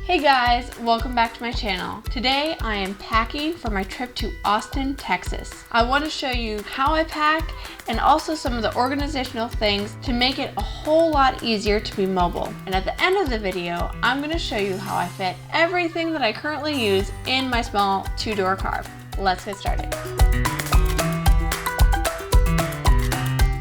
Hey guys, welcome back to my channel. Today I am packing for my trip to Austin, Texas. I want to show you how I pack and also some of the organizational things to make it a whole lot easier to be mobile. And at the end of the video, I'm going to show you how I fit everything that I currently use in my small 2-door car. Let's get started.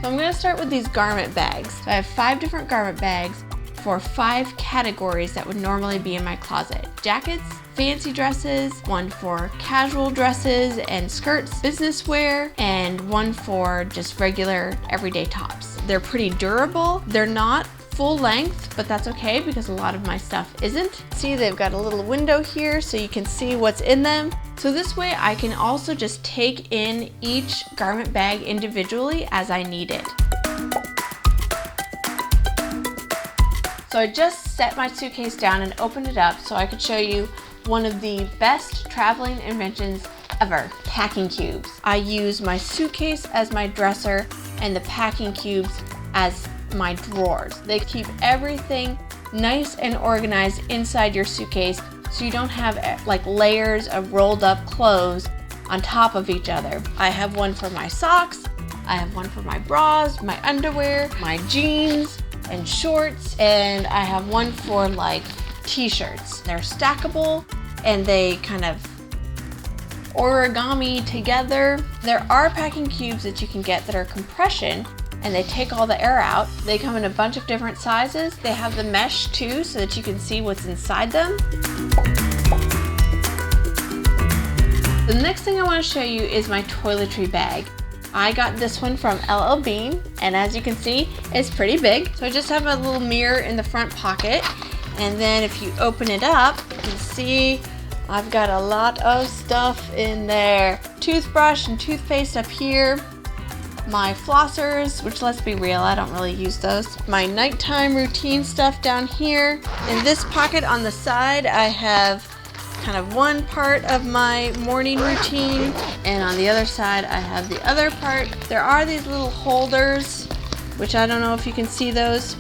So I'm going to start with these garment bags. So I have 5 different garment bags for 5 categories that would normally be in my closet. Jackets, fancy dresses, one for casual dresses and skirts, business wear, and one for just regular everyday tops. They're pretty durable. They're not full length, but that's okay because a lot of my stuff isn't. See, they've got a little window here so you can see what's in them. So this way I can also just take in each garment bag individually as I need it. So I just set my suitcase down and opened it up so I could show you one of the best traveling inventions ever, packing cubes. I use my suitcase as my dresser and the packing cubes as my drawers. They keep everything nice and organized inside your suitcase so you don't have like layers of rolled up clothes on top of each other. I have one for my socks, I have one for my bras, my underwear, my jeans, and shorts, and I have one for like t-shirts. They're stackable and they kind of origami together. There are packing cubes that you can get that are compression and they take all the air out. They come in a bunch of different sizes. They have the mesh too so that you can see what's inside them. The next thing I want to show you is my toiletry bag. I got this one from LL Bean, and as you can see, it's pretty big. So I just have a little mirror in the front pocket, and then if you open it up, you can see I've got a lot of stuff in there. Toothbrush and toothpaste up here. My flossers, which let's be real, I don't really use those. My nighttime routine stuff down here. In this pocket on the side, I have kind of one part of my morning routine, and on the other side I have the other part. There are these little holders, which I don't know if you can see those,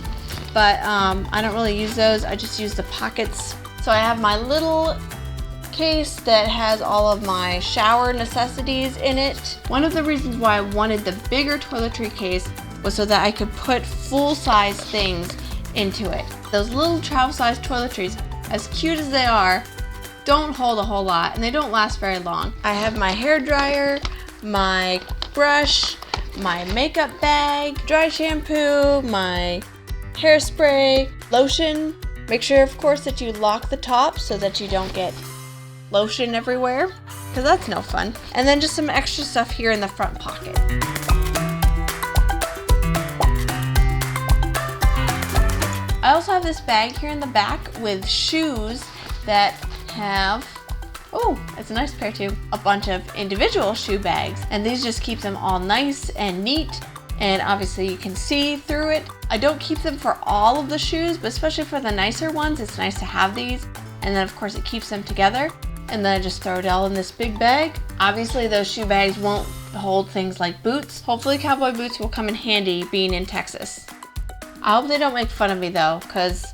but I don't really use those. I just use the pockets. So I have my little case that has all of my shower necessities in it. One of the reasons why I wanted the bigger toiletry case was so that I could put full-size things into it. Those little travel-size toiletries, as cute as they are, don't hold a whole lot and they don't last very long. I have my hair dryer, my brush, my makeup bag, dry shampoo, my hairspray, lotion. Make sure, of course, that you lock the top so that you don't get lotion everywhere, because that's no fun. And then just some extra stuff here in the front pocket. I also have this bag here in the back with shoes that have, oh, it's a nice pair too, a bunch of individual shoe bags, and these just keep them all nice and neat, and obviously you can see through it. I don't keep them for all of the shoes, but especially for the nicer ones, it's nice to have these, and then of course it keeps them together, and then I just throw it all in this big bag. Obviously those shoe bags won't hold things like boots. Hopefully cowboy boots will come in handy being in Texas. I hope they don't make fun of me though, because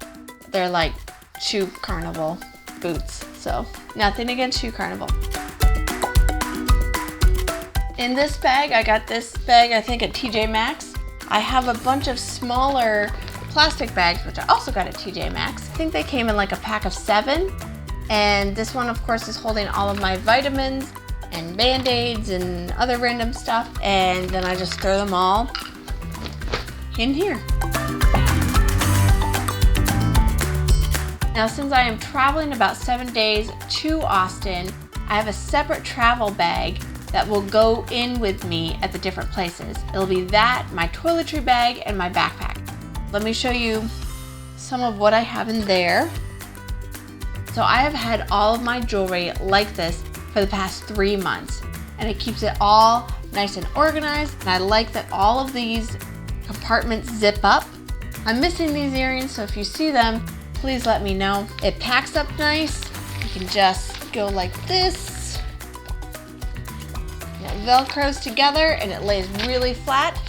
they're like shoe carnival boots. So nothing against Shoe Carnival. In this bag, I got this bag I think at TJ Maxx. I have a bunch of smaller plastic bags which I also got at TJ Maxx. I think they came in like a pack of 7. And this one of course is holding all of my vitamins and Band-Aids and other random stuff. And then I just throw them all in here. Now, since I am traveling about 7 days to Austin, I have a separate travel bag that will go in with me at the different places. It'll be that, my toiletry bag, and my backpack. Let me show you some of what I have in there. So I have had all of my jewelry like this for the past 3 months, and it keeps it all nice and organized, and I like that all of these compartments zip up. I'm missing these earrings, so if you see them, please let me know. It packs up nice. You can just go like this. It velcros together and it lays really flat,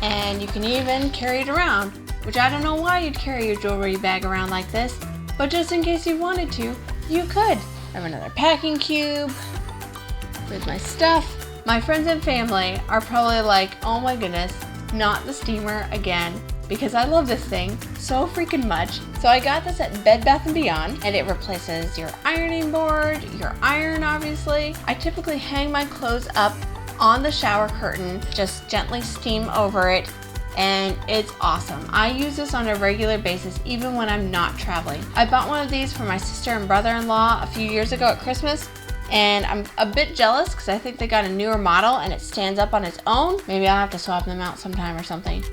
and you can even carry it around, which I don't know why you'd carry your jewelry bag around like this, but just in case you wanted to, you could. I have another packing cube with my stuff. My friends and family are probably like, oh my goodness, not the steamer again, because I love this thing so freaking much. So I got this at Bed Bath & Beyond, and it replaces your ironing board, your iron obviously. I typically hang my clothes up on the shower curtain, just gently steam over it, and it's awesome. I use this on a regular basis even when I'm not traveling. I bought one of these for my sister and brother-in-law a few years ago at Christmas, and I'm a bit jealous because I think they got a newer model and it stands up on its own. Maybe I'll have to swap them out sometime or something.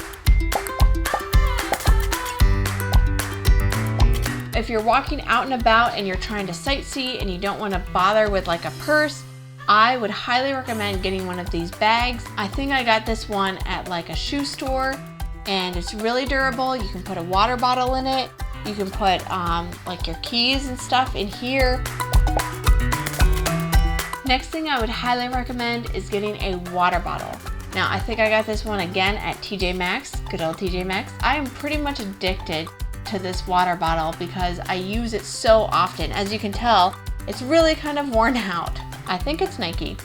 If you're walking out and about and you're trying to sightsee and you don't want to bother with like a purse, I would highly recommend getting one of these bags. I think I got this one at like a shoe store, and it's really durable. You can put a water bottle in it. You can put like your keys and stuff in here. Next thing I would highly recommend is getting a water bottle. Now I think I got this one again at TJ Maxx, good old TJ Maxx. I am pretty much addicted to this water bottle because I use it so often. As you can tell, it's really kind of worn out. I think it's Nike.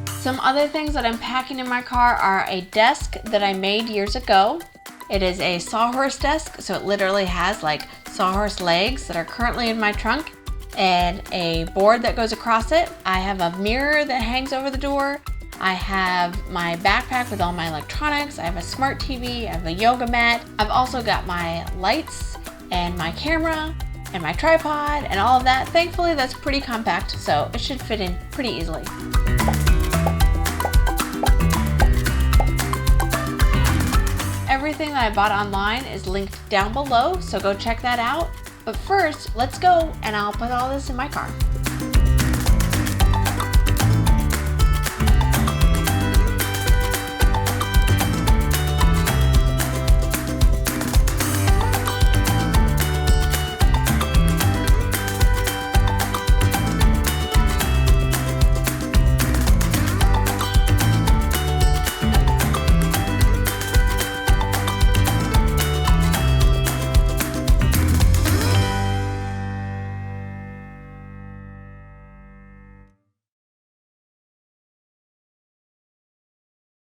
Some other things that I'm packing in my car are a desk that I made years ago. It is a sawhorse desk, so it literally has like sawhorse legs that are currently in my trunk, and a board that goes across it. I have a mirror that hangs over the door. I have my backpack with all my electronics. I have a smart TV, I have a yoga mat. I've also got my lights and my camera and my tripod and all of that. Thankfully, that's pretty compact, so it should fit in pretty easily. Everything that I bought online is linked down below, so go check that out. But first, let's go and I'll put all this in my car.